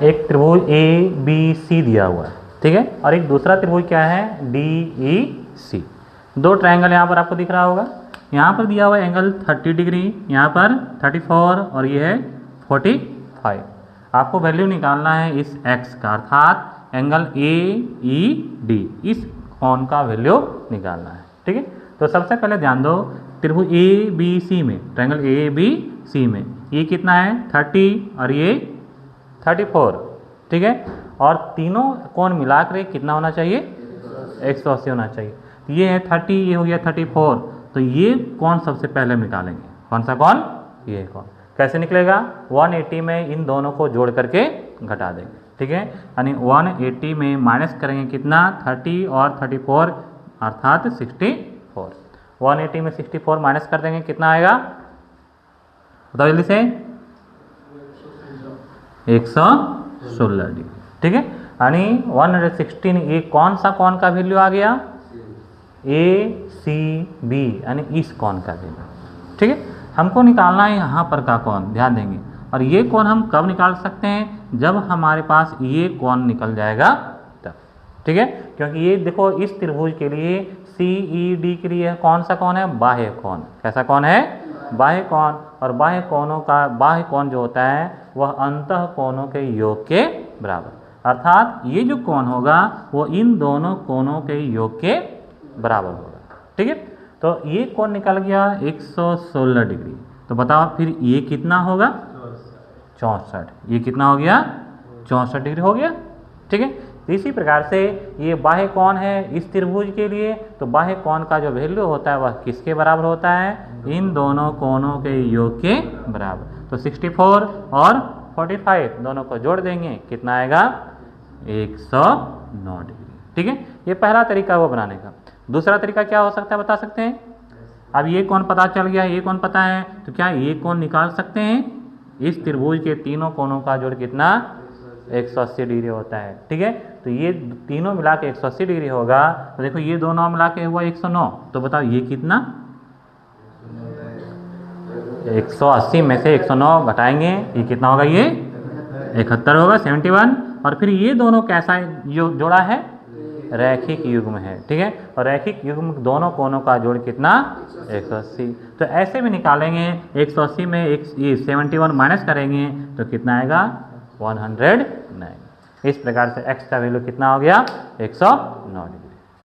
एक त्रिभुज A B C दिया हुआ है, ठीक है, और एक दूसरा त्रिभुज क्या है डी ई सी। दो ट्रायंगल यहाँ पर आपको दिख रहा होगा। यहाँ पर दिया हुआ एंगल 30 डिग्री, यहाँ पर 34 और ये है 45। आपको वैल्यू निकालना है इस x का, अर्थात एंगल ए ई डी, इस कोण का वैल्यू निकालना है, ठीक है। तो सबसे पहले ध्यान दो, त्रिभुज ए बी सी में, ट्रायंगल ए बी सी में ये कितना है 30 और ये 34, ठीक है, और तीनों कोण मिलाकर कितना होना चाहिए 180 होना चाहिए। ये है 30, ये हो गया 34, तो ये कोण सबसे पहले हम निकालेंगे। कौन सा कोण? ये कोण। कैसे निकलेगा? 180 में इन दोनों को जोड़ करके घटा देंगे, ठीक है, यानी 180 में माइनस करेंगे कितना 30 और 34 अर्थात 64। 180 में 64 माइनस कर देंगे कितना आएगा बताओ जल्दी से 116 डिग्री, ठीक है, यानी 116 ये कौन सा कोण का वैल्यू आ गया ए सी बी, यानी इस कोण का वैल्यू, ठीक है। हमको निकालना है यहाँ पर का कोण, ध्यान देंगे, और ये कोण हम कब निकाल सकते हैं जब हमारे पास ये कोण निकल जाएगा तब, ठीक है, क्योंकि ये देखो इस त्रिभुज के लिए सी ई डी के लिए कौन सा कोण है बाह्य कोण। कैसा कोण है? बाह्य कोण। और बाह्य कोणों का बाह्य कोण जो होता है वह अंतः कोणों के योग के बराबर, अर्थात ये जो कोण होगा वो इन दोनों कोणों के योग के बराबर होगा, ठीक है। तो ये कोण निकल गया 116 डिग्री, तो बताओ फिर ये कितना होगा 64, ये कितना हो गया 64 डिग्री हो गया, ठीक है। तो इसी प्रकार से ये बाह्य कोण है इस त्रिभुज के लिए, तो बाह्य कोण का जो वैल्यू होता है वह किसके बराबर होता है इन दोनों कोणों के योग के बराबर। तो 64 और 45 दोनों को जोड़ देंगे कितना आएगा 109 डिग्री, ठीक है। ये पहला तरीका वो बनाने का। दूसरा तरीका क्या हो सकता है बता सकते हैं? अब ये कोण पता चल गया, ये कोण पता है, तो क्या ये कोण निकाल सकते हैं? इस त्रिभुज के तीनों कोणों का जोड़ कितना 180 डिग्री होता है, ठीक है। तो ये तीनों मिला के 180 डिग्री होगा, तो देखो ये दोनों मिला के हुआ 109, तो बताओ ये कितना 180 में से 109 घटाएंगे ये कितना होगा ये 71 होगा 71। और फिर ये दोनों कैसा जोड़ा है रैखिक युग्म है, ठीक है, और रैखिक युग्म दोनों कोणों का जोड़ कितना 180। तो ऐसे भी निकालेंगे 180 में ये 71 माइनस करेंगे तो कितना आएगा 109। इस प्रकार से x का वैल्यू कितना हो गया 109 डिग्री।